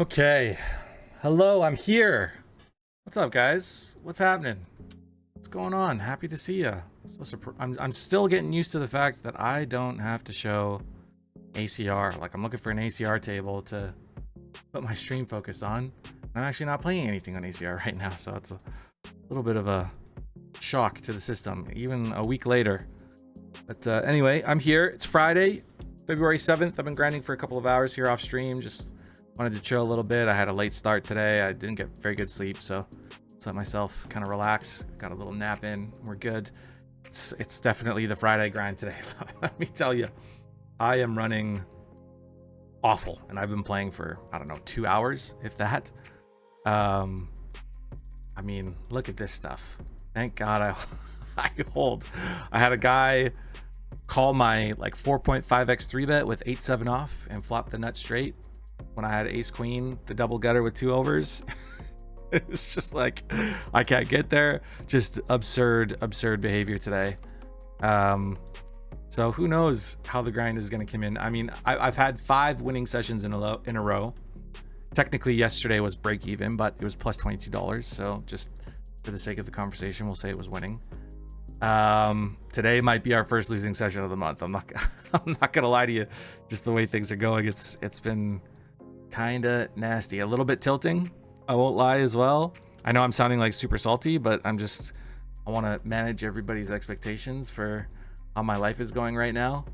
Okay. Hello, I'm here. What's up, guys? What's happening? What's going on? Happy to see ya. I'm still getting used to the fact that I don't have to show ACR. Like, I'm looking for an ACR table to put my stream focus on. I'm actually not playing anything on ACR right now, so it's a little bit of a shock to the system, even a week later. But anyway, I'm here. It's Friday, February 7th. I've been grinding for a couple of hours here off stream. Just wanted to chill a little bit. I had a late start today. I didn't get very good sleep, so let's let myself kind of relax. Got a little nap in. We're good. It's definitely the Friday grind today. Let me tell you, I am running awful, and I've been playing for, I don't know, 2 hours, if that. I mean, look at this stuff. Thank God I hold. I had a guy call my like 4.5x 3-bet with 8-7 off and flop the nut straight when I had ace queen, the double gutter with 2 overs. It's just like, I can't get there. Just absurd behavior today. So who knows how the grind is going to come in. I mean, I've had 5 winning sessions in a row. Technically yesterday was break even, but it was plus $22. So just for the sake of the conversation, we'll say it was winning. Today might be our first losing session of the month. I'm not gonna lie to you. Just the way things are going, it's been kind of nasty, a little bit tilting, I won't lie as well. I know I'm sounding like super salty, but I want to manage everybody's expectations for how my life is going right now.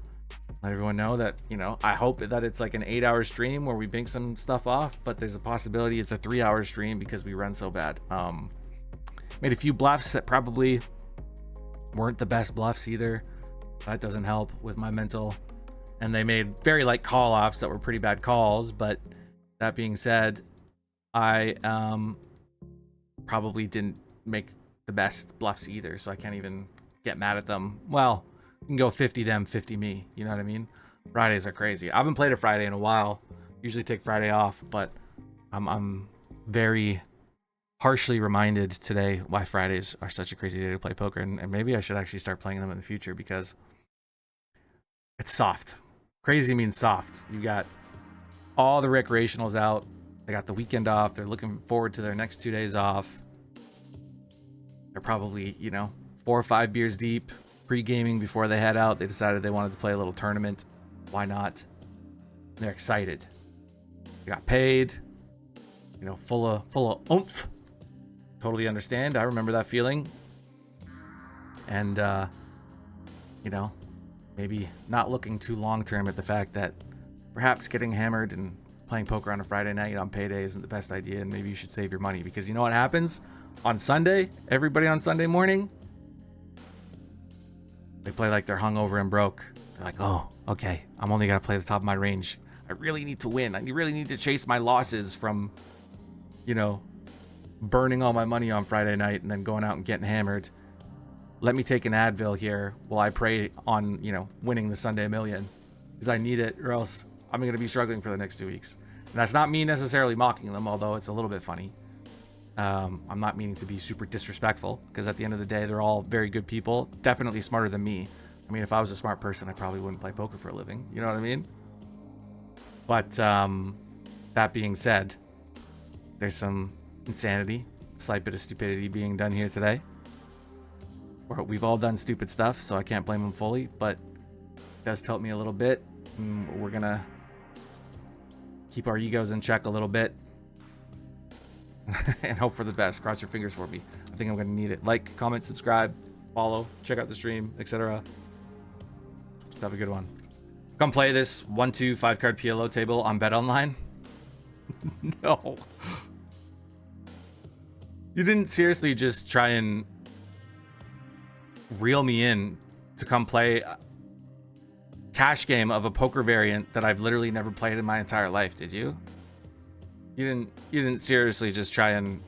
Let everyone know that, you know, I hope that it's like an 8-hour stream where we bank some stuff off, but there's a possibility it's a 3-hour stream because we run so bad. Made a few bluffs that probably weren't the best bluffs either. That doesn't help with my mental. And they made very light call offs that were pretty bad calls. But that being said, I probably didn't make the best bluffs either, so I can't even get mad at them. Well, you can go 50 them, 50 me. You know what I mean? Fridays are crazy. I haven't played a Friday in a while. Usually take Friday off, but I'm very harshly reminded today why Fridays are such a crazy day to play poker, and maybe I should actually start playing them in the future because it's soft. Crazy means soft. You got all the recreationals out. They got the weekend off. They're looking forward to their next 2 days off. They're probably, you know, 4 or 5 beers deep, pre-gaming before they head out. They decided they wanted to play a little tournament. Why not? They're excited. They got paid, you know, full of oomph. Totally understand. I remember that feeling. And you know, maybe not looking too long term at the fact that perhaps getting hammered and playing poker on a Friday night on payday isn't the best idea, and maybe you should save your money, because you know what happens on Sunday? Everybody on Sunday morning, they play like they're hungover and broke. They're like, oh, okay, I'm only gonna play the top of my range. I really need to win. I really need to chase my losses from, you know, burning all my money on Friday night and then going out and getting hammered. Let me take an Advil here while I prey on, you know, winning the Sunday million, because I need it, or else I'm going to be struggling for the next 2 weeks. And that's not me necessarily mocking them, although it's a little bit funny. I'm not meaning to be super disrespectful, because at the end of the day, they're all very good people, definitely smarter than me. I mean, if I was a smart person, I probably wouldn't play poker for a living. You know what I mean? But that being said, there's some insanity, a slight bit of stupidity being done here today. Or we've all done stupid stuff, so I can't blame them fully, but it does tilt me a little bit. We're gonna keep our egos in check a little bit and hope for the best. Cross your fingers for me. I think I'm gonna need it. Like, comment, subscribe, follow, check out the stream, etc. Let's have a good one. Come play this 1-2 5-card PLO table on BetOnline. No. You didn't seriously just try and reel me in to come play a cash game of a poker variant that I've literally never played in my entire life, did you? You didn't seriously just try and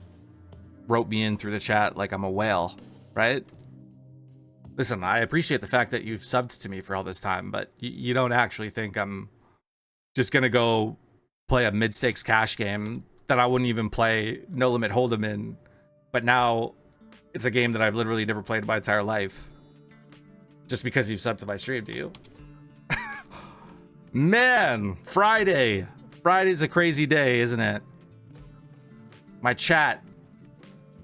rope me in through the chat like I'm a whale, right? Listen, I appreciate the fact that you've subbed to me for all this time, but you don't actually think I'm just gonna go play a mid-stakes cash game that I wouldn't even play No Limit Hold'em in. But now it's a game that I've literally never played in my entire life. Just because you've subbed to my stream, do you? Man, Friday. Friday's a crazy day, isn't it? My chat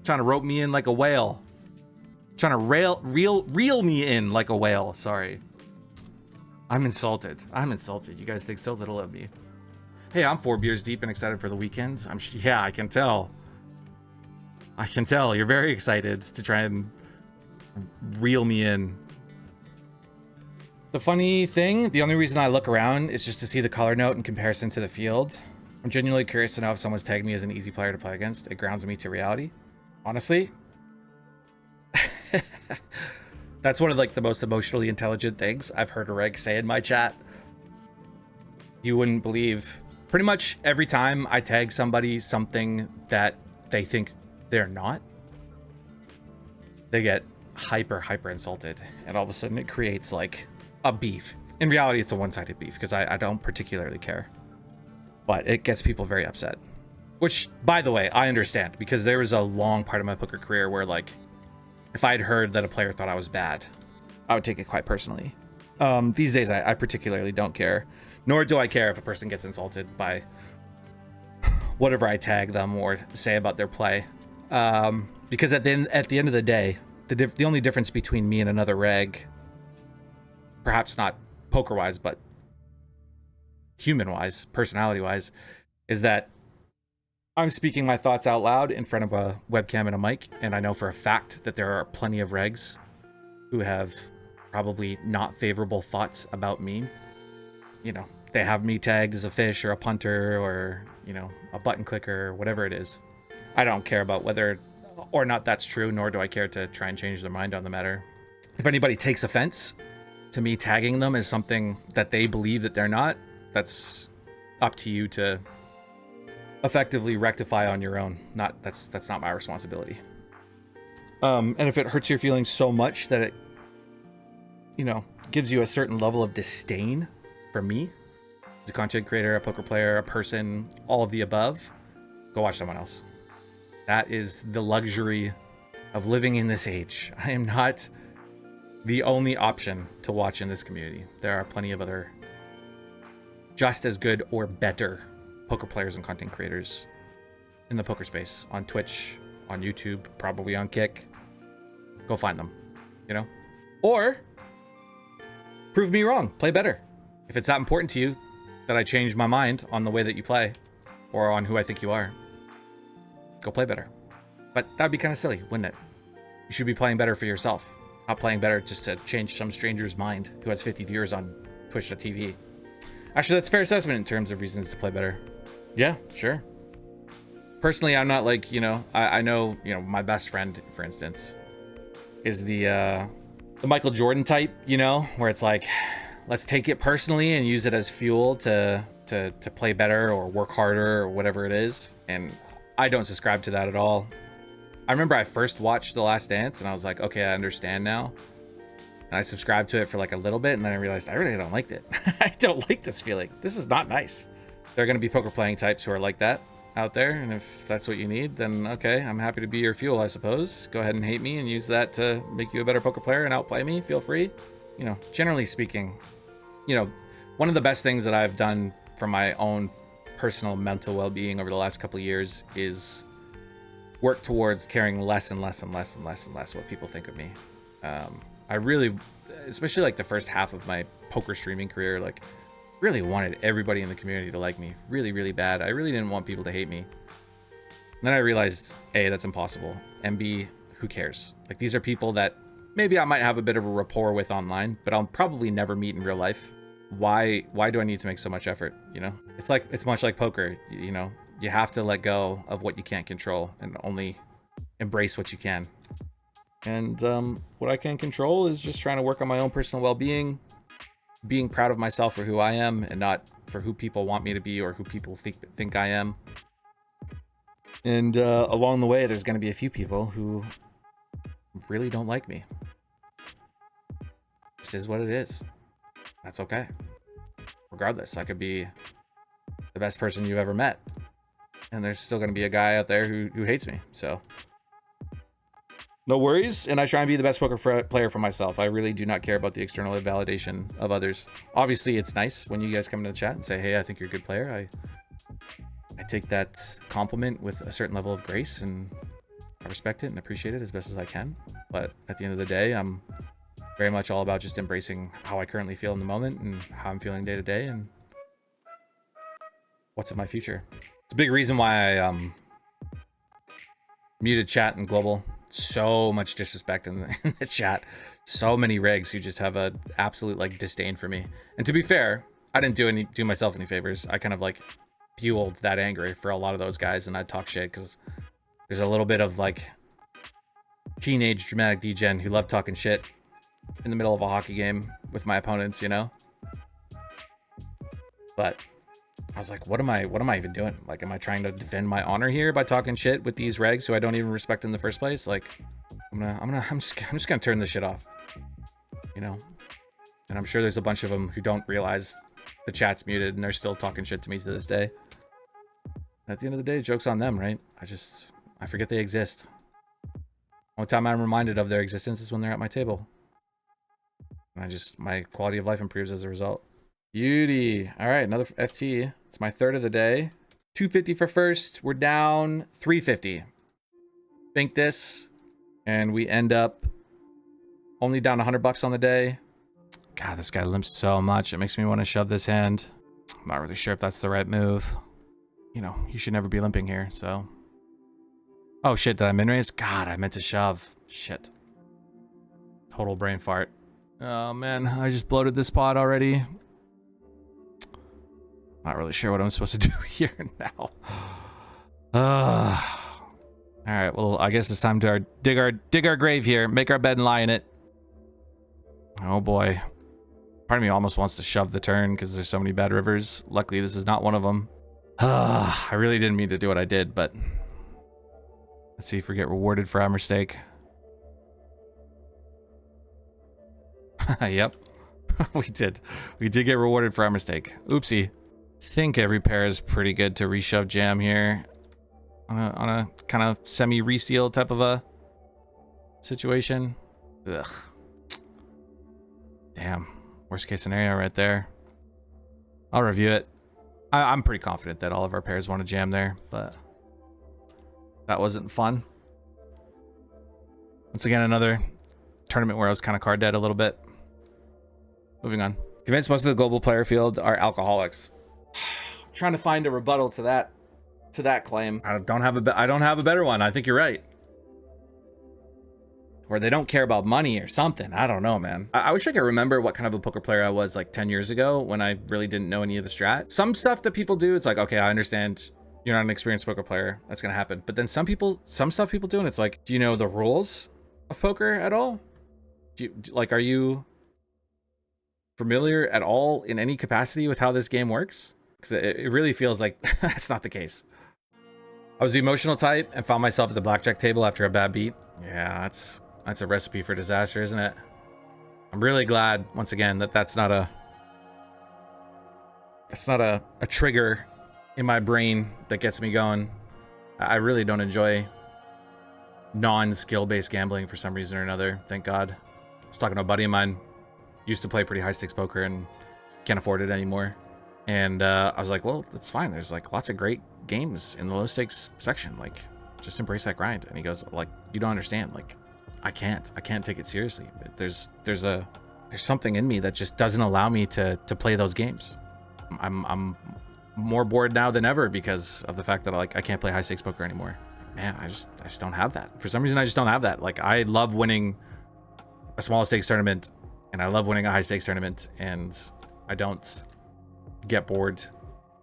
trying to rope me in like a whale. Trying to reel me in like a whale. Sorry. I'm insulted. I'm insulted. You guys think so little of me. Hey, I'm 4 beers deep and excited for the weekend. Yeah, I can tell. I can tell. You're very excited to try and reel me in. The funny thing, the only reason I look around is just to see the color note in comparison to the field. I'm genuinely curious to know if someone's tagged me as an easy player to play against. It grounds me to reality. Honestly, that's one of like the most emotionally intelligent things I've heard a reg say in my chat. You wouldn't believe. Pretty much every time I tag somebody something that they think they're not, they get hyper insulted, and all of a sudden it creates like a beef. In reality, it's a one-sided beef because I don't particularly care, but it gets people very upset. Which, by the way, I understand, because there was a long part of my poker career where, like, if I'd heard that a player thought I was bad, I would take it quite personally. These days, I particularly don't care. Nor do I care if a person gets insulted by whatever I tag them or say about their play. Because at the end of the day, the only difference between me and another reg, perhaps not poker-wise, but human-wise, personality-wise, is that I'm speaking my thoughts out loud in front of a webcam and a mic, and I know for a fact that there are plenty of regs who have probably not favorable thoughts about me. You know, they have me tagged as a fish or a punter or, you know, a button clicker or whatever it is. I don't care about whether or not that's true, nor do I care to try and change their mind on the matter. If anybody takes offense to me tagging them as something that they believe that they're not, that's up to you to effectively rectify on your own. That's not my responsibility. And if it hurts your feelings so much that it, you know, gives you a certain level of disdain for me as a content creator, a poker player, a person, all of the above, go watch someone else. That is the luxury of living in this age. I am not the only option to watch in this community. There are plenty of other just as good or better poker players and content creators in the poker space, on Twitch, on YouTube, probably on Kick. Go find them, you know? Or prove me wrong, play better. If it's that important to you that I change my mind on the way that you play or on who I think you are, go play better. But that'd be kind of silly, wouldn't it? You should be playing better for yourself, not playing better just to change some stranger's mind who has 50 viewers on Twitch.tv. Actually, that's a fair assessment in terms of reasons to play better. Yeah, sure. Personally, I'm not like, you know, I know, you know, my best friend, for instance, is the Michael Jordan type, you know, where it's like, let's take it personally and use it as fuel to play better or work harder or whatever it is. And I don't subscribe to that at all. I remember I first watched The Last Dance and I was like, okay, I understand now. And I subscribed to it for like a little bit, and then I realized I really don't like it. I don't like this feeling. This is not nice. There are going to be poker playing types who are like that out there, and if that's what you need, then okay, I'm happy to be your fuel, I suppose. Go ahead and hate me and use that to make you a better poker player and outplay me. Feel free. You know, generally speaking, you know, one of the best things that I've done for my own personal mental well-being over the last couple of years is work towards caring less and less and less and less and less what people think of me. I really, especially like the first half of my poker streaming career, like really wanted everybody in the community to like me really, really bad. I really didn't want people to hate me. And then I realized, A, that's impossible, and B, who cares? Like, these are people that maybe I might have a bit of a rapport with online, but I'll probably never meet in real life. Why do I need to make so much effort? You know, it's much like poker. You know, you have to let go of what you can't control and only embrace what you can. And what I can control is just trying to work on my own personal well-being, being proud of myself for who I am and not for who people want me to be or who people think I am. And along the way, there's going to be a few people who really don't like me. This is what it is. That's okay. Regardless, I could be the best person you've ever met, and there's still going to be a guy out there who hates me. So no worries, and I try and be the best poker player for myself. I really do not care about the external validation of others. Obviously, it's nice when you guys come into the chat and say, hey, I think you're a good player. I take that compliment with a certain level of grace, and I respect it and appreciate it as best as I can. But at the end of the day, I'm very much all about just embracing how I currently feel in the moment and how I'm feeling day to day and what's in my future. It's a big reason why I muted chat and global. So much disrespect in the chat. So many regs who just have a absolute like disdain for me. And to be fair, I didn't do myself any favors. I kind of like fueled that anger for a lot of those guys, and I'd talk shit because there's a little bit of like teenage DramaticDegen who love talking shit in the middle of a hockey game with my opponents, you know? But I was like, what am I even doing? Like, am I trying to defend my honor here by talking shit with these regs who I don't even respect in the first place? Like, I'm just gonna turn this shit off, you know? And I'm sure there's a bunch of them who don't realize the chat's muted and they're still talking shit to me to this day. At the end of the day, joke's on them, right? I forget they exist. Only time I'm reminded of their existence is when they're at my table. And my quality of life improves as a result. Beauty. All right, another FT. It's my third of the day. 250 for first. We're down 350. Think this, and we end up only down 100 bucks on the day. God, this guy limps so much. It makes me want to shove this hand. I'm not really sure if that's the right move. You know, you should never be limping here, so. Oh shit, did I min raise? God, I meant to shove. Shit. Total brain fart. Oh man, I just bloated this pot already. Not really sure what I'm supposed to do here now. Alright, well, I guess it's time to dig our grave here. Make our bed and lie in it. Oh boy. Part of me almost wants to shove the turn because there's so many bad rivers. Luckily, this is not one of them. I really didn't mean to do what I did, but let's see if we get rewarded for our mistake. Yep, we did. We did get rewarded for our mistake. Oopsie. Think every pair is pretty good to reshove jam here on a kind of semi-re-steal type of a situation. Ugh. Damn. Worst case scenario right there. I'll review it. I'm pretty confident that all of our pairs want to jam there, but that wasn't fun. Once again, another tournament where I was kind of card dead a little bit. Moving on. Convinced most of the global player field are alcoholics. I'm trying to find a rebuttal to that claim. I don't have a better one. I think you're right. Or they don't care about money or something. I don't know, man. I wish I could remember what kind of a poker player I was like 10 years ago when I really didn't know any of the strat. Some stuff that people do, it's like, okay, I understand you're not an experienced poker player. That's gonna happen. But then some stuff people do, and it's like, do you know the rules of poker at all? Are you familiar at all in any capacity with how this game works? Because it really feels like that's not the case. I was the emotional type and found myself at the blackjack table after a bad beat. Yeah, that's a recipe for disaster, isn't it? I'm really glad, once again, that that's not a trigger in my brain that gets me going. I really don't enjoy non-skill-based gambling for some reason or another, thank God. I was talking to a buddy of mine, used to play pretty high-stakes poker and can't afford it anymore. And I was like, well, that's fine. There's like lots of great games in the low-stakes section. Like, just embrace that grind. And he goes, like, you don't understand. Like, I can't take it seriously. There's something in me that just doesn't allow me to play those games. I'm more bored now than ever because of the fact that I can't play high stakes poker anymore. Man, I just don't have that. For some reason, I just don't have that. Like, I love winning a small stakes tournament and I love winning a high stakes tournament, and I don't get bored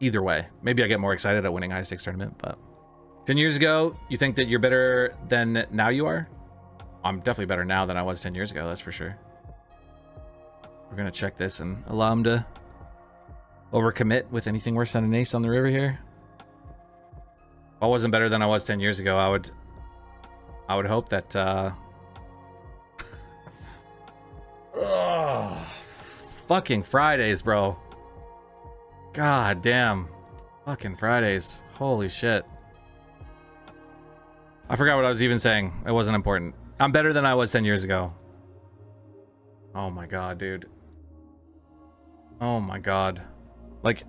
either way. Maybe I get more excited at winning a high stakes tournament, but 10 years ago, you think that you're better than now you are? I'm definitely better now than I was 10 years ago, that's for sure. We're gonna check this and allow him to overcommit with anything worse than an ace on the river here. If I wasn't better than I was 10 years ago, I would hope that ugh, fucking Fridays, bro. God damn. Fucking Fridays. Holy shit. I forgot what I was even saying. It wasn't important. I'm better than I was 10 years ago. Oh my god, dude. Oh my god. Like,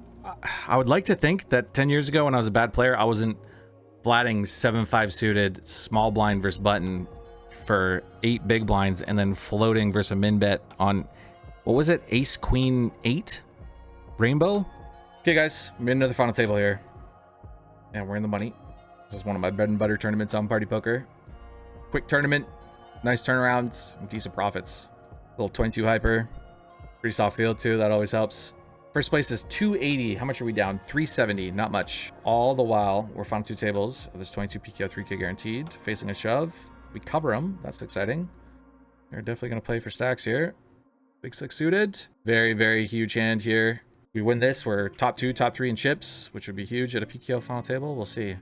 I would like to think that 10 years ago when I was a bad player, I wasn't flatting 7-5 suited small blind versus button for 8 big blinds and then floating versus a min bet on, what was it, ace queen 8 rainbow. Okay guys, I'm in another final table here and we're in the money. This is one of my bread and butter tournaments on Party Poker. Quick tournament, nice turnarounds, and decent profits. Little 22 hyper, pretty soft field too, that always helps. First place is 280. How much are we down? 370, not much. All the while, we're final 2 tables of this 22 PKO 3K guaranteed, facing a shove. We cover them, that's exciting. They're definitely gonna play for stacks here. Big 6 suited. Very, very huge hand here. We win this, we're top 2, top 3 in chips, which would be huge at a PKO final table. We'll see.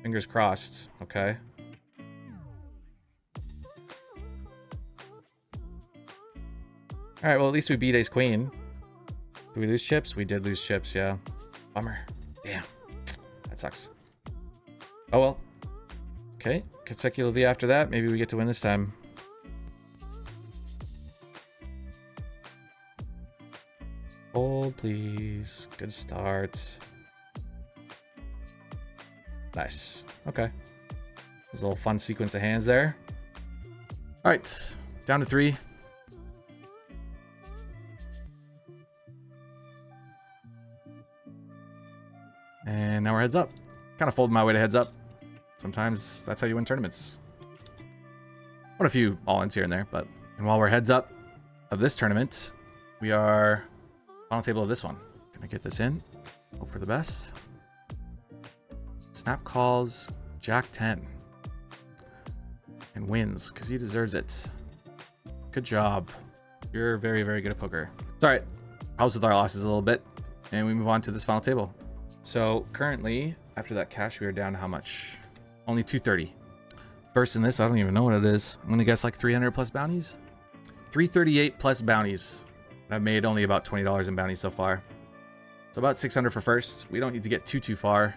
Fingers crossed, okay. All right, well, at least we beat ace queen. Did we lose chips? We did lose chips, yeah. Bummer. Damn. That sucks. Oh well. Okay, consecutively after that, maybe we get to win this time. Hold, please. Good start. Nice. Okay. There's a little fun sequence of hands there. All right, down to 3. And now we're heads up. Kind of folding my way to heads up. Sometimes that's how you win tournaments. What a few all-ins here and there, but... And while we're heads up of this tournament, we are on the table of this one. Gonna get this in. Hope for the best. Snap calls Jack 10. And wins, because he deserves it. Good job. You're very, very good at poker. It's alright. Helps with our losses a little bit. And we move on to this final table. So currently, after that cash, we are down to how much? Only 230. First in this, I don't even know what it is. I'm gonna guess like 300 plus bounties. 338 plus bounties. I've made only about $20 in bounties so far. So about 600 for first. We don't need to get too far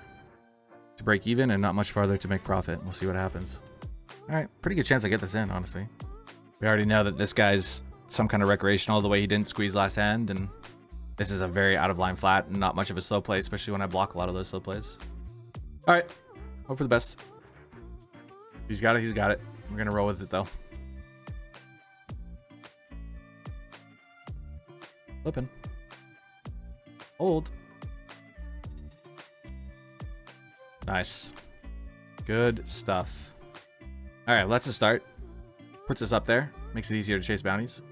to break even and not much farther to make profit. We'll see what happens. All right, pretty good chance I get this in, honestly. We already know that this guy's some kind of recreational the way he didn't squeeze last hand, and this is a very out of line flat and not much of a slow play, especially when I block a lot of those slow plays. All right, hope for the best. He's got it, he's got it. We're gonna roll with it though. Flipping. Hold. Nice. Good stuff. All right, let's just start. Puts us up there. Makes it easier to chase bounties.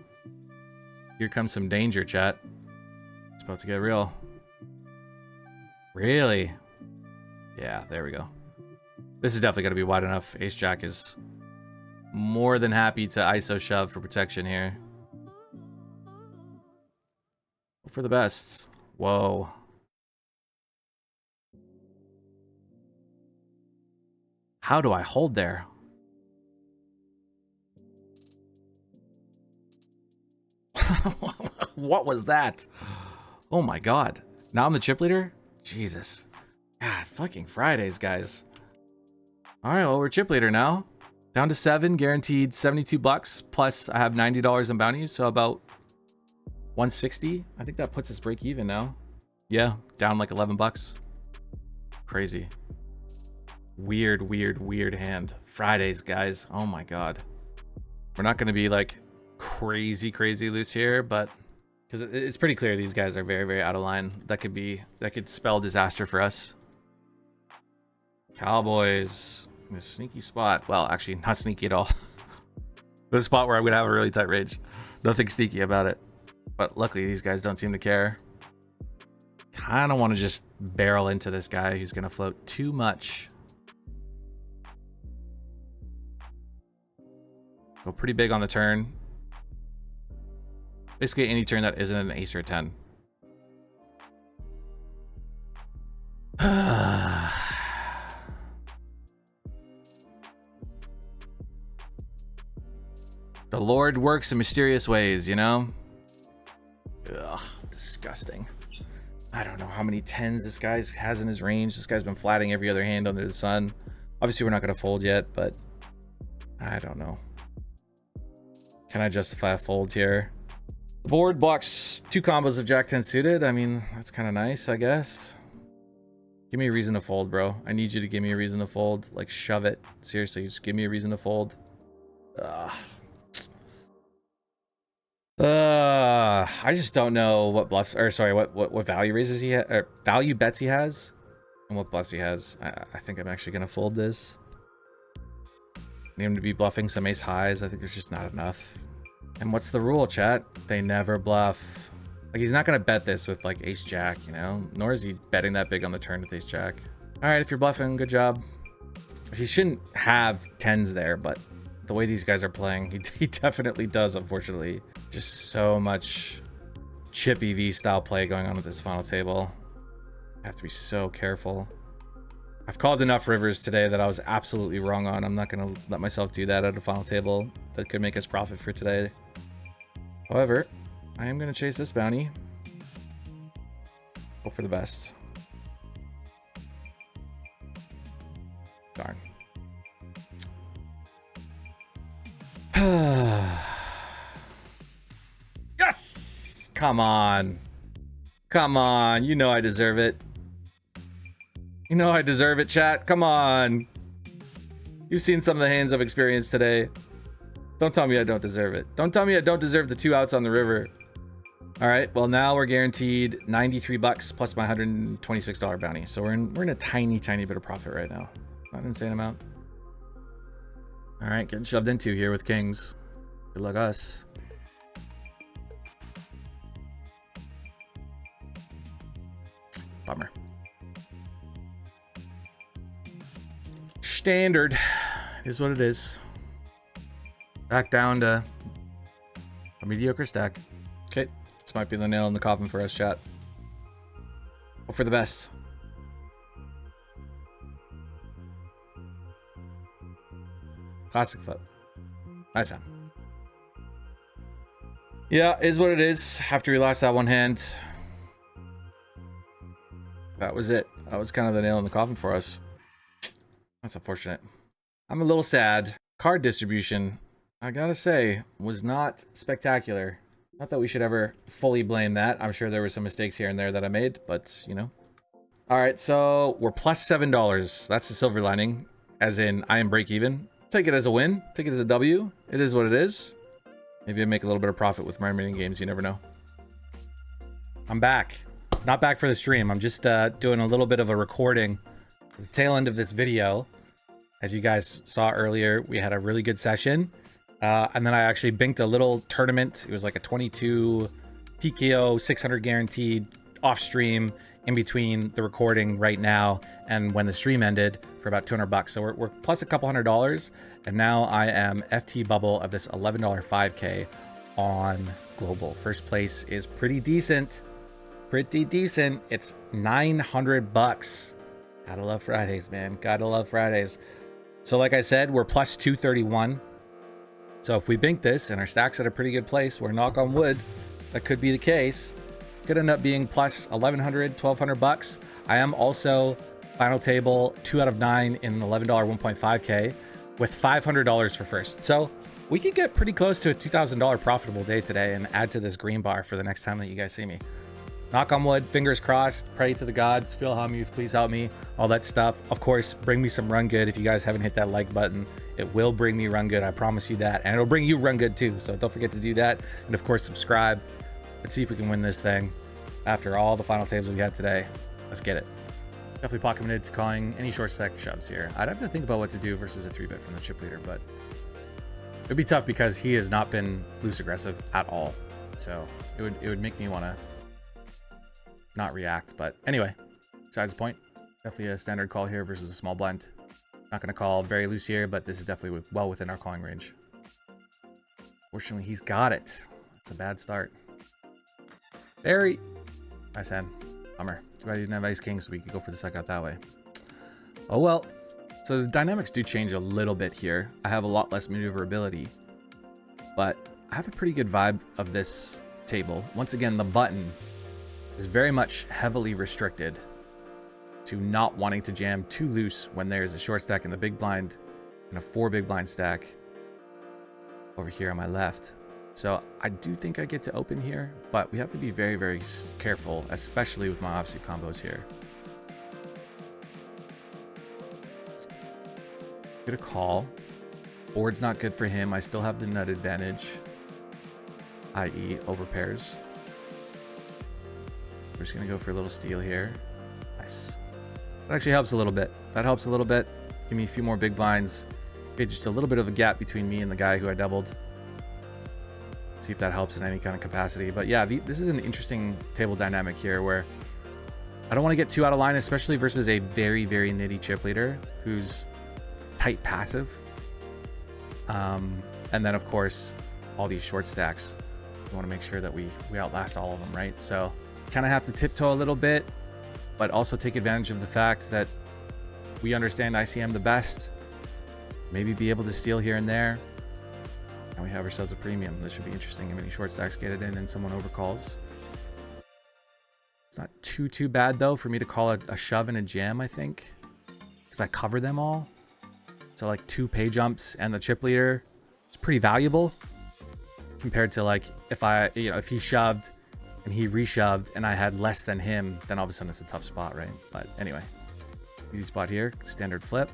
Here comes some danger, chat. It's about to get real. Really? Yeah, there we go. This is definitely going to be wide enough. Ace Jack is more than happy to ISO shove for protection here. Hope for the best. Whoa. How do I hold there? What was that? Oh my god. Now I'm the chip leader? Jesus. God, fucking Fridays, guys. Alright, well, we're chip leader now. Down to 7, guaranteed 72 bucks. Plus, I have $90 in bounties, so about 160. I think that puts us break even now. Yeah, down like 11 bucks. Crazy. Weird, weird, weird hand. Fridays, guys. Oh my god. We're not going to be like crazy loose here, but because it's pretty clear these guys are very, very out of line. That could spell disaster for us. Cowboys. In a sneaky spot. Well, actually, not sneaky at all. The spot where I'm going to have a really tight range. Nothing sneaky about it. But luckily, these guys don't seem to care. Kind of want to just barrel into this guy who's going to float too much. Go pretty big on the turn. Basically, any turn that isn't an ace or a 10. The Lord works in mysterious ways, you know? Ugh, disgusting. I don't know how many 10s this guy has in his range. This guy's been flatting every other hand under the sun. Obviously, we're not going to fold yet, but I don't know. Can I justify a fold here? The board blocks 2 combos of Jack 10 suited. I mean, that's kind of nice, I guess. Give me a reason to fold, bro. I need you to give me a reason to fold. Like, shove it. Seriously, just give me a reason to fold. I just don't know what bluffs, or sorry, what value raises he or value bets he has, and what bluffs he has. I think I'm actually gonna fold this. Need him to be bluffing some ace highs. I think there's just not enough. And what's the rule, chat? They never bluff. Like, he's not gonna bet this with like ace jack, you know? Nor is he betting that big on the turn with ace jack. All right, if you're bluffing, good job. He shouldn't have 10s there, but the way these guys are playing, he definitely does, unfortunately. Just so much chippy V style play going on with this final table. I have to be so careful. I've called enough rivers today that I was absolutely wrong on. I'm not going to let myself do that at a final table that could make us profit for today. However, I am going to chase this bounty. Hope for the best. Darn. Yes! Come on. Come on. You know I deserve it. You know I deserve it, chat. Come on. You've seen some of the hands I've experienced today. Don't tell me I don't deserve it. Don't tell me I don't deserve the 2 outs on the river. All right. Well, now we're guaranteed 93 bucks plus my $126 bounty. So we're in a tiny bit of profit right now. Not an insane amount. All right, getting shoved into here with kings. Good luck us. Bummer. Standard. It is what it is. Back down to a mediocre stack. Okay, this might be the nail in the coffin for us, chat. Hope for the best. Classic flip. Nice hand. Yeah, is what it is. After we lost that one hand, that was it. That was kind of the nail in the coffin for us. That's unfortunate. I'm a little sad. Card distribution, I gotta say, was not spectacular. Not that we should ever fully blame that. I'm sure there were some mistakes here and there that I made, but, you know. All right, so we're plus $7. That's the silver lining, as in I am break even. Take it as a win. Take it as a W. It is what it is. Maybe I make a little bit of profit with my remaining games. You never know. I'm back. Not back for the stream. I'm just doing a little bit of a recording at the tail end of this video. As you guys saw earlier, we had a really good session. And then I actually binked a little tournament. It was like a 22 PKO 600 guaranteed off stream in between the recording right now and when the stream ended for about 200 bucks. So we're plus a couple $100, and now I am FT bubble of this $11 5K on global. First place is pretty decent. Pretty decent. It's 900 bucks. Gotta love Fridays, man. Gotta love Fridays. So like I said, we're plus 231. So if we bink this and our stack's at a pretty good place, where knock on wood, that could be the case, could end up being plus 1,100, 1,200 bucks. I am also final table 2 out of 9 in an $11 1.5K with $500 for first. So we could get pretty close to a $2,000 profitable day today and add to this green bar for the next time that you guys see me. Knock on wood, fingers crossed, pray to the gods, Phil Hellmuth, please help me, all that stuff. Of course, bring me some run good. If you guys haven't hit that like button, it will bring me run good. I promise you that. And it'll bring you run good too. So don't forget to do that. And of course, subscribe. Let's see if we can win this thing after all the final tables we had today. Let's get it. Definitely pot committed to calling any short stack shoves here. I'd have to think about what to do versus a 3-bet from the chip leader, but it'd be tough because he has not been loose aggressive at all. So it would make me want to not react. But anyway, besides the point, definitely a standard call here versus a small blind. Not going to call very loose here, but this is definitely well within our calling range. Fortunately, he's got it. It's a bad start. Very nice hand. Bummer. Too bad he didn't have ace king, so we could go for the suck out that way. Oh well. So the dynamics do change a little bit here. I have a lot less maneuverability, but I have a pretty good vibe of this table. Once again, the button is very much heavily restricted to not wanting to jam too loose when there's a short stack in the big blind and a 4 big blind stack over here on my left. So I do think I get to open here, but we have to be very, very careful, especially with my offsuit combos here. Get a call. Board's not good for him. I still have the nut advantage, i.e. over pairs. We're just gonna go for a little steal here. Nice. That actually helps a little bit. That helps a little bit. Give me a few more big blinds. Okay, just a little bit of a gap between me and the guy who I doubled. See if that helps in any kind of capacity. But yeah, this is an interesting table dynamic here where I don't want to get too out of line, especially versus a very, very nitty chip leader who's tight passive. And then of course, all these short stacks. We want to make sure that we outlast all of them, right? So kind of have to tiptoe a little bit, but also take advantage of the fact that we understand ICM the best. Maybe be able to steal here and there. And we have ourselves a premium. This should be interesting. How many short stacks get it in and someone overcalls. It's not too bad though for me to call a shove and a jam, I think, because I cover them all. So like 2 pay jumps and the chip leader, it's pretty valuable compared to like if he shoved and he reshoved and I had less than him, then all of a sudden it's a tough spot, right? But anyway, easy spot here, standard flip.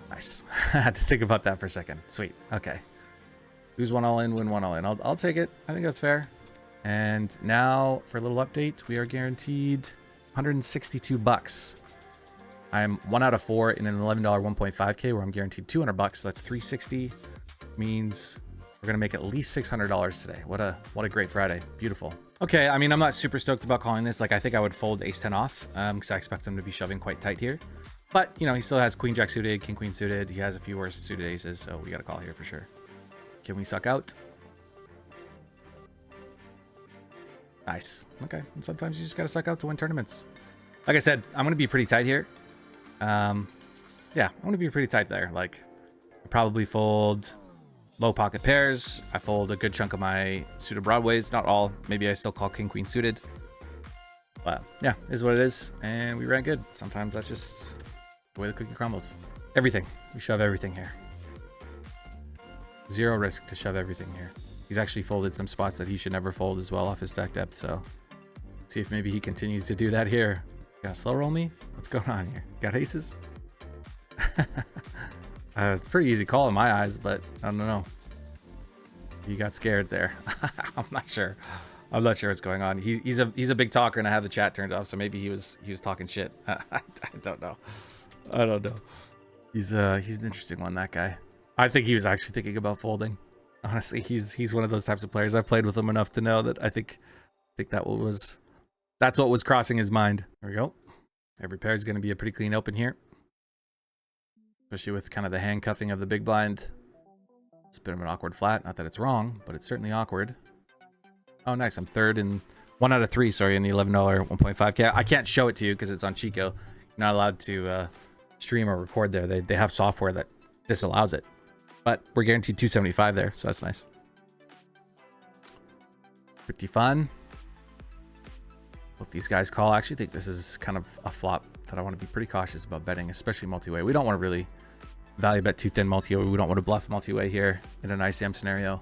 Nice. I had to think about that for a second. Sweet. Okay. Lose 1 all in, win 1 all in. I'll take it. I think that's fair. And now for a little update, we are guaranteed 162 bucks. I'm 1 out of 4 in an $11 1.5K where I'm guaranteed 200 bucks. So that's 360. Means we're gonna make at least $600 today. What a great Friday. Beautiful. Okay, I mean, I'm not super stoked about calling this. Like, I think I would fold ace 10 off because I expect him to be shoving quite tight here. But, you know, he still has queen jack suited, king queen suited. He has a few worse suited aces, so we got to call here for sure. Can we suck out? Nice. Okay. Sometimes you just got to suck out to win tournaments. Like I said, I'm going to be pretty tight here. Yeah, I'm going to be pretty tight there. Like, I probably fold low pocket pairs. I fold a good chunk of my suited broadways. Not all. Maybe I still call king queen suited. But yeah, is what it is. And we ran good. Sometimes that's just the way the cookie crumbles. Everything. We shove everything here. Zero risk to shove everything here. He's actually folded some spots that he should never fold as well off his stack depth. So let's see if maybe he continues to do that here. Gonna slow roll me? What's going on here? Got aces? Pretty easy call in my eyes, but I don't know. He got scared there. I'm not sure. I'm not sure what's going on. He's a big talker, and I have the chat turned off, so maybe he was talking shit. I don't know. I don't know. He's an interesting one, that guy. I think he was actually thinking about folding. Honestly, he's one of those types of players. I've played with him enough to know that I think that's what was crossing his mind. There we go. Every pair is going to be a pretty clean open here, especially with kind of the handcuffing of the big blind. It's a bit of an awkward flat. Not that it's wrong, but it's certainly awkward. Oh, nice. I'm third in 1 out of 3, sorry, in the $11 1.5K. I can't show it to you because it's on Chico. You're not allowed to stream or record there. They have software that disallows it. But we're guaranteed 275 there, so that's nice. Pretty fun. Both these guys call. I actually think this is kind of a flop that I want to be pretty cautious about betting, especially multi-way. We don't want to really value bet too thin multi-way. We don't want to bluff multi-way here in an ICM scenario.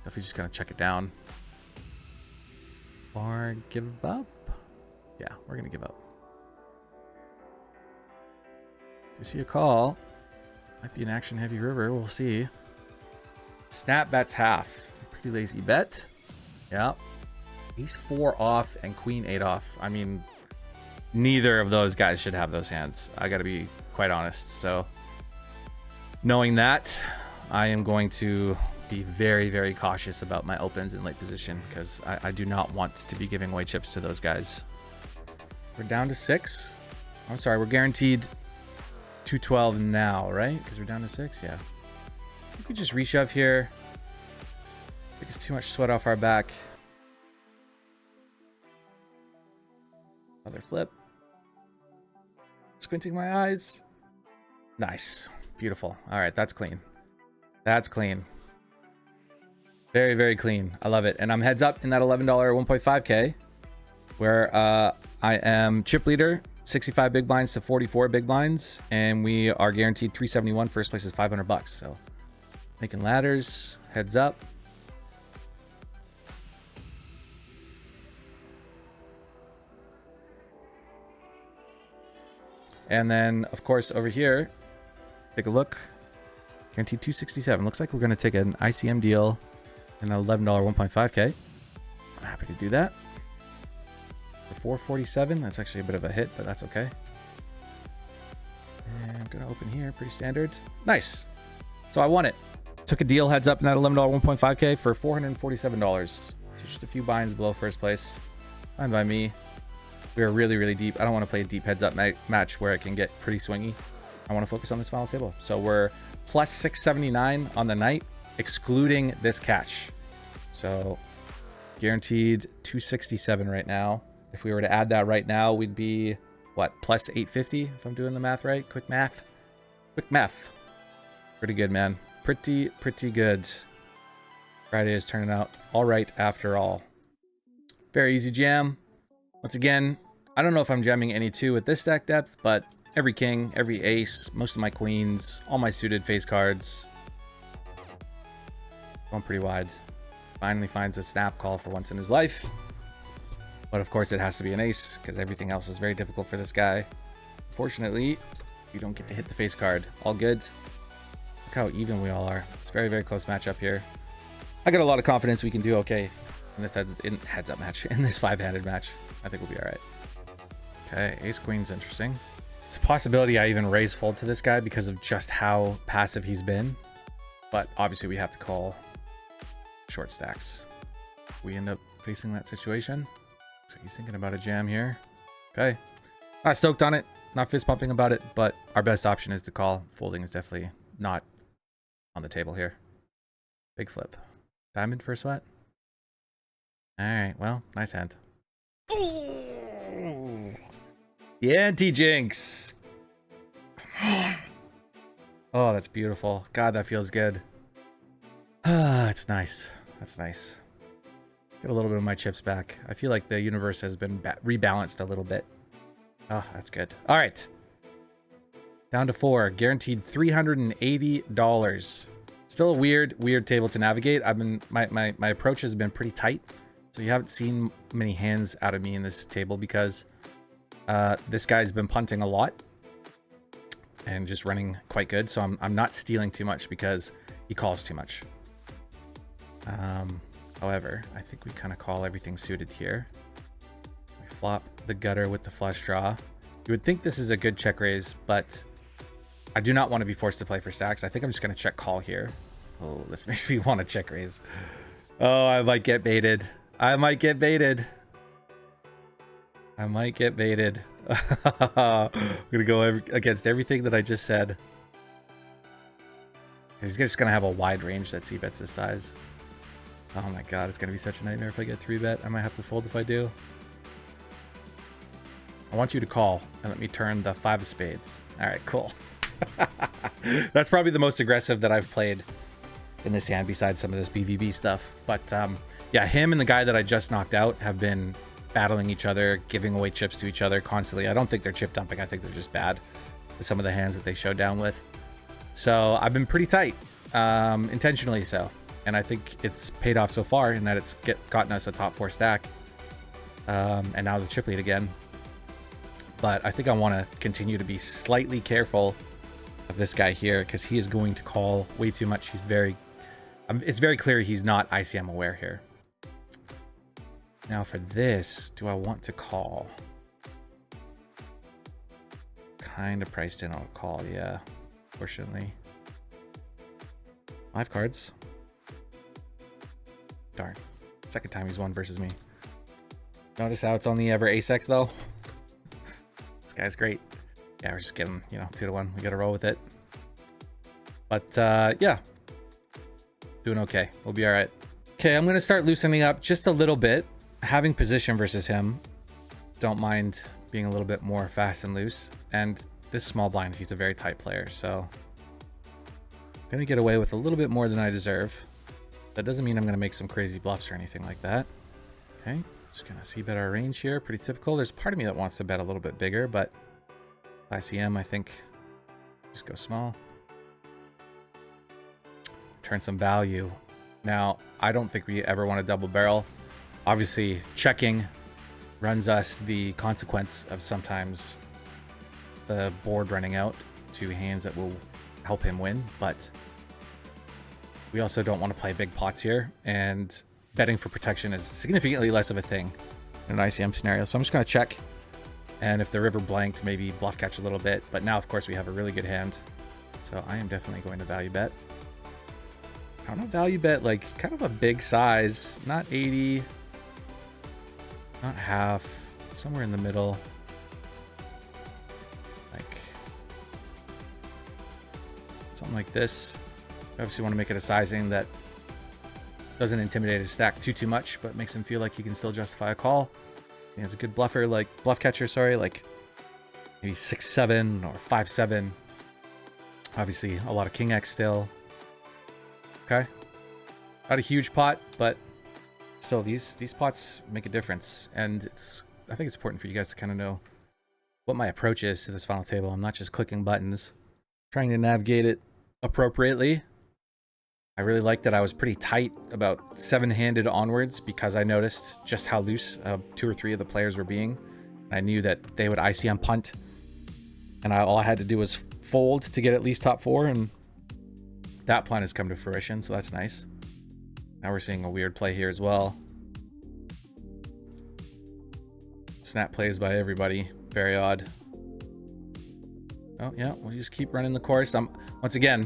If we just gonna check it down or give up. Yeah, we're gonna give up. You see a call. Might be an action heavy river. We'll see. Snap bets half. Pretty lazy bet. Yeah. Ace 4 off and queen 8 off. I mean, neither of those guys should have those hands. I gotta be quite honest. So knowing that, I am going to be very, very cautious about my opens in late position because I do not want to be giving away chips to those guys. We're down to 6. I'm sorry, we're guaranteed 212 now, right? Because we're down to 6. Yeah. We could just reshove here. Take us too much sweat off our back. Another flip. Squinting my eyes. Nice. Beautiful. All right, that's clean. That's clean. Very, very clean. I love it. And I'm heads up in that $11 1.5K where I am chip leader 65 big blinds to 44 big blinds, and we are guaranteed 371. First place is $500. So making ladders, heads up. And then, of course, over here, take a look. Guaranteed 267. Looks like we're going to take an ICM deal and an $11 1.5K. I'm happy to do that. For 447, that's actually a bit of a hit, but that's okay. And I'm going to open here, pretty standard. Nice. So I won it. Took a deal heads up in that $11 1.5K for $447. So just a few binds below first place. Fine by me. We are really, really deep. I don't want to play a deep heads up match where it can get pretty swingy. I want to focus on this final table. So we're plus 679 on the night, excluding this cash. So guaranteed 267 right now. If we were to add that right now, we'd be, what, plus 850 if I'm doing the math right? Quick math. Quick math. Pretty good, man. Pretty good. Friday is turning out all right after all. Very easy jam. Once again, I don't know if I'm jamming any two with this stack depth, but every king, every ace, most of my queens, all my suited face cards. Going pretty wide. Finally finds a snap call for once in his life. But of course it has to be an ace because everything else is very difficult for this guy. Unfortunately, you don't get to hit the face card. All good. Look how even we all are. It's a very, very close matchup here. I got a lot of confidence we can do okay in this heads up match, in this 5-handed match. I think we'll be all right. Okay, ace queen's interesting. It's a possibility I even raise fold to this guy because of just how passive he's been. But obviously we have to call short stacks. We end up facing that situation. So he's thinking about a jam here. Okay. Not stoked on it. Not fist pumping about it, but our best option is to call. Folding is definitely not on the table here. Big flip. Diamond for a sweat. All right, well, nice hand. Ooh. The anti-jinx. Oh, that's beautiful. God, that feels good. Ah, it's nice. That's nice. Get a little bit of my chips back. I feel like the universe has been rebalanced a little bit. Oh, that's good. All right. Down to 4. Guaranteed $380. Still a weird table to navigate. My approach has been pretty tight. So you haven't seen many hands out of me in this table because this guy's been punting a lot and just running quite good. So I'm not stealing too much because he calls too much. However, I think we kind of call everything suited here. We flop the gutter with the flush draw. You would think this is a good check raise, but I do not want to be forced to play for stacks. I think I'm just going to check call here. Oh, this makes me want to check raise. Oh, I might get baited. I might get baited. I'm going to go against everything that I just said. He's just going to have a wide range that c-bets this size. Oh my god, it's going to be such a nightmare if I get 3-bet. I might have to fold if I do. I want you to call and let me turn the 5 of spades. All right, cool. That's probably the most aggressive that I've played in this hand besides some of this BVB stuff. But yeah, him and the guy that I just knocked out have been battling each other, giving away chips to each other constantly. I don't think they're chip dumping. I think they're just bad with some of the hands that they showed down with. So I've been pretty tight, intentionally so. And I think it's paid off so far in that it's gotten us a top 4 stack. And now the chip lead again. But I think I want to continue to be slightly careful of this guy here because he is going to call way too much. He's it's very clear he's not ICM aware here. Now for this, do I want to call? Kind of priced in on a call, yeah, fortunately. 5 cards. Darn. Second time he's won versus me. Notice how it's only ever ace-X though? This guy's great. Yeah, we're just getting, 2-1. We gotta roll with it. But yeah. Doing okay. We'll be alright. Okay, I'm gonna start loosening up just a little bit. Having position versus him. Don't mind being a little bit more fast and loose. And this small blind, he's a very tight player, so I'm gonna get away with a little bit more than I deserve. That doesn't mean I'm gonna make some crazy bluffs or anything like that. Okay. Just gonna see bet our range here. Pretty typical. There's part of me that wants to bet a little bit bigger, but ICM, I think just go small. Turn some value. Now, I don't think we ever want to double barrel. Obviously, checking runs us the consequence of sometimes the board running out to hands that will help him win, but we also don't want to play big pots here, and betting for protection is significantly less of a thing in an ICM scenario. So I'm just going to check, and if the river blanked, maybe bluff catch a little bit, but now of course we have a really good hand, so I am definitely going to value bet. I don't know, value bet like kind of a big size, not 80, not half, somewhere in the middle. Like something like this. Obviously want to make it a sizing that doesn't intimidate his stack too much, but makes him feel like he can still justify a call. He has a good bluffer, like bluff catcher, sorry, like maybe 6-7 or 5-7. Obviously a lot of King X still. Okay, not a huge pot, but still these pots make a difference, and I think it's important for you guys to kind of know what my approach is to this final table. I'm not just clicking buttons, trying to navigate it appropriately. I really like that I was pretty tight about 7-handed onwards because I noticed just how loose 2 or 3 of the players were being. I knew that they would ICM punt, and all I had to do was fold to get at least top 4, and that plan has come to fruition, so that's nice. Now we're seeing a weird play here as well. Snap plays by everybody. Very odd. Oh, yeah, we'll just keep running the course. Once again,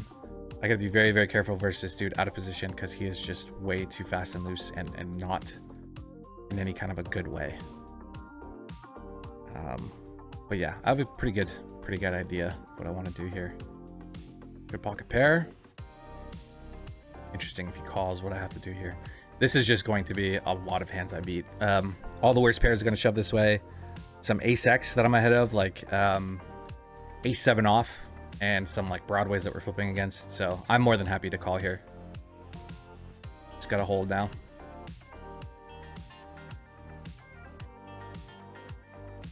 I gotta be very, very careful versus this dude out of position because he is just way too fast and loose and not in any kind of a good way. But yeah, I have a pretty good idea of what I want to do here. Good pocket pair. Interesting if he calls what I have to do here. This is just going to be a lot of hands I beat. All the worst pairs are going to shove this way. Some ace-X that I'm ahead of, like ace-7 off, and some like broadways that we're flipping against. So I'm more than happy to call here. Just got to hold now.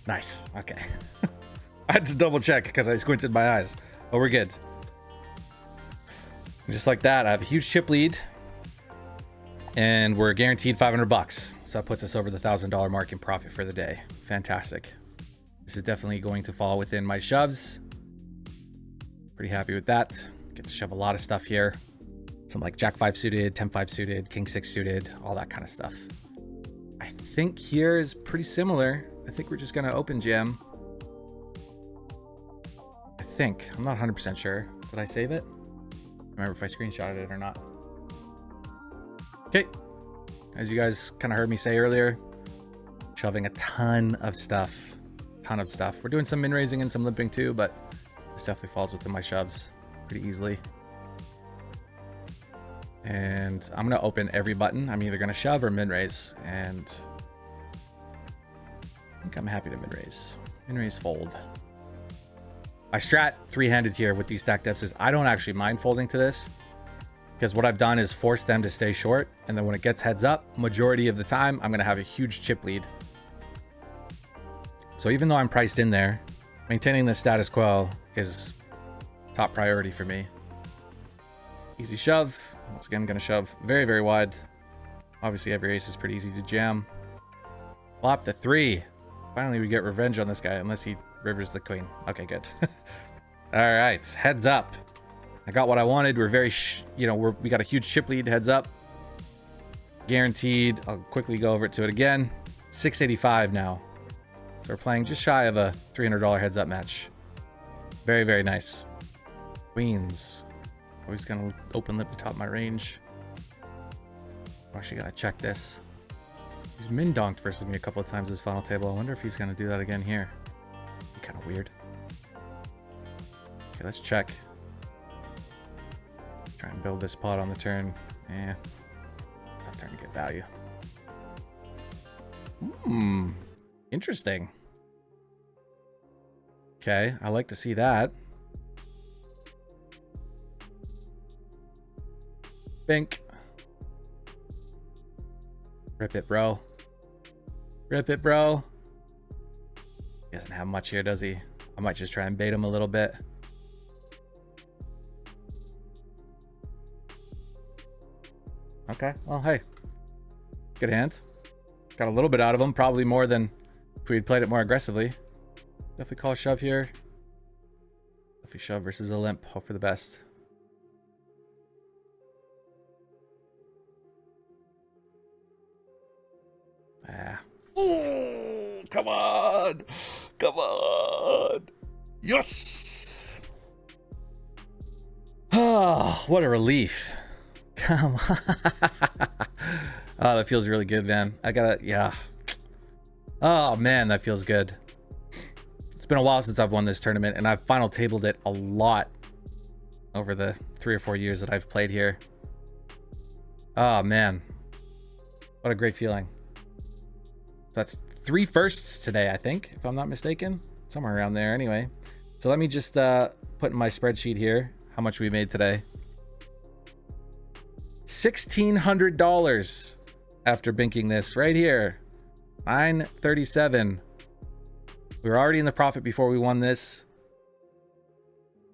Nice. Okay. I had to double check because I squinted my eyes, but we're good. Just like that, I have a huge chip lead, and we're guaranteed $500. So that puts us over the $1,000 mark in profit for the day. Fantastic. This is definitely going to fall within my shoves. Pretty happy with that. Get to shove a lot of stuff here. Some like Jack-5 suited, 10-5 suited, King-6 suited, all that kind of stuff. I think here is pretty similar. I think we're just going to open jam. I think. I'm not 100% sure. Did I save it? Remember if I screenshotted it or not. Okay, as you guys kind of heard me say earlier, shoving a ton of stuff. We're doing some min raising and some limping too, but this definitely falls within my shoves pretty easily. And I'm gonna open every button. I'm either gonna shove or min raise, and I think I'm happy to min raise. Min raise fold. My strat 3-handed here with these stack depths is I don't actually mind folding to this, because what I've done is force them to stay short, and then when it gets heads up, majority of the time I'm going to have a huge chip lead. So even though I'm priced in there, maintaining the status quo is top priority for me. Easy shove. Once again, I'm going to shove very, very wide. Obviously every ace is pretty easy to jam. Flop the 3. Finally we get revenge on this guy, unless he rivers the queen. Okay, good. All right, heads up. I got what I wanted. We're very, we got a huge chip lead. Heads up. Guaranteed. I'll quickly go over to it again. 685 now. So we're playing just shy of a $300 heads up match. Very, very nice. Queens. Always gonna open lip the top of my range. I'm actually gonna check this. He's min donked versus me a couple of times this final table. I wonder if he's gonna do that again here. Be kind of weird. Okay, let's check. Try and build this pot on the turn. Tough turn to get value. Interesting. Okay, I like to see that. Bink. Rip it, bro. Rip it, bro. He doesn't have much here, does he? I might just try and bait him a little bit. Okay, well, hey. Good hand. Got a little bit out of him, probably more than if we'd played it more aggressively. Definitely call a shove here. Definitely shove versus a limp. Hope for the best. Ah. Oh, come on. Come on. Yes. Oh, what a relief. Come on. Oh, that feels really good, man. I gotta, yeah. Oh, man, that feels good. It's been a while since I've won this tournament, and I've final tabled it a lot over the 3 or 4 years that I've played here. Oh, man. What a great feeling. So that's 3 firsts today, I think, if I'm not mistaken. Somewhere around there anyway. So let me just put in my spreadsheet here how much we made today. $1,600 after binking this right here. 937. We were already in the profit before we won this.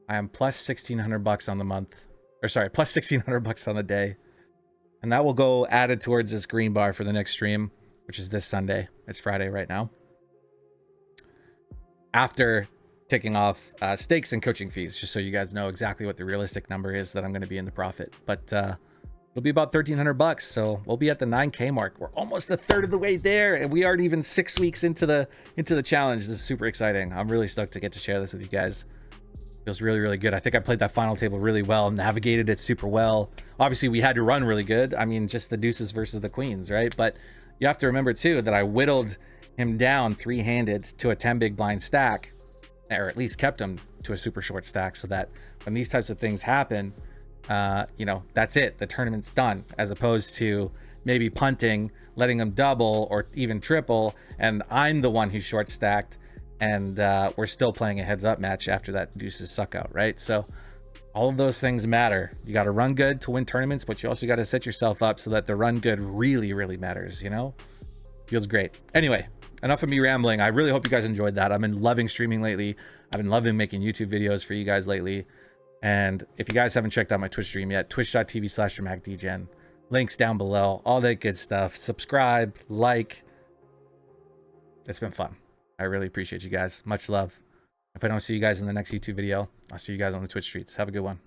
I am plus 1,600 bucks on the month. Or sorry, plus 1,600 bucks on the day. And that will go added towards this green bar for the next stream, which is this Sunday. It's Friday right now. After taking off stakes and coaching fees, just so you guys know exactly what the realistic number is that I'm going to be in the profit. But it'll be about 1,300 bucks. So we'll be at the 9K mark. We're almost a third of the way there, and we aren't even 6 weeks into the challenge. This is super exciting. I'm really stoked to get to share this with you guys. Feels really, really good. I think I played that final table really well, navigated it super well. Obviously, we had to run really good. I mean, just the deuces versus the queens, right? But you have to remember too that I whittled him down 3-handed to a 10 big blind stack, or at least kept him to a super short stack, so that when these types of things happen, you know, that's it. The tournament's done, as opposed to maybe punting, letting him double or even triple, and I'm the one who's short stacked, and we're still playing a heads up match after that deuces suck out, right? So all of those things matter. You got to run good to win tournaments, but you also got to set yourself up so that the run good really, really matters, you know? Feels great. Anyway, enough of me rambling. I really hope you guys enjoyed that. I've been loving streaming lately. I've been loving making YouTube videos for you guys lately. And if you guys haven't checked out my Twitch stream yet, twitch.tv/DramaticDegen. Links down below, all that good stuff. Subscribe, like. It's been fun. I really appreciate you guys. Much love. If I don't see you guys in the next YouTube video, I'll see you guys on the Twitch streets. Have a good one.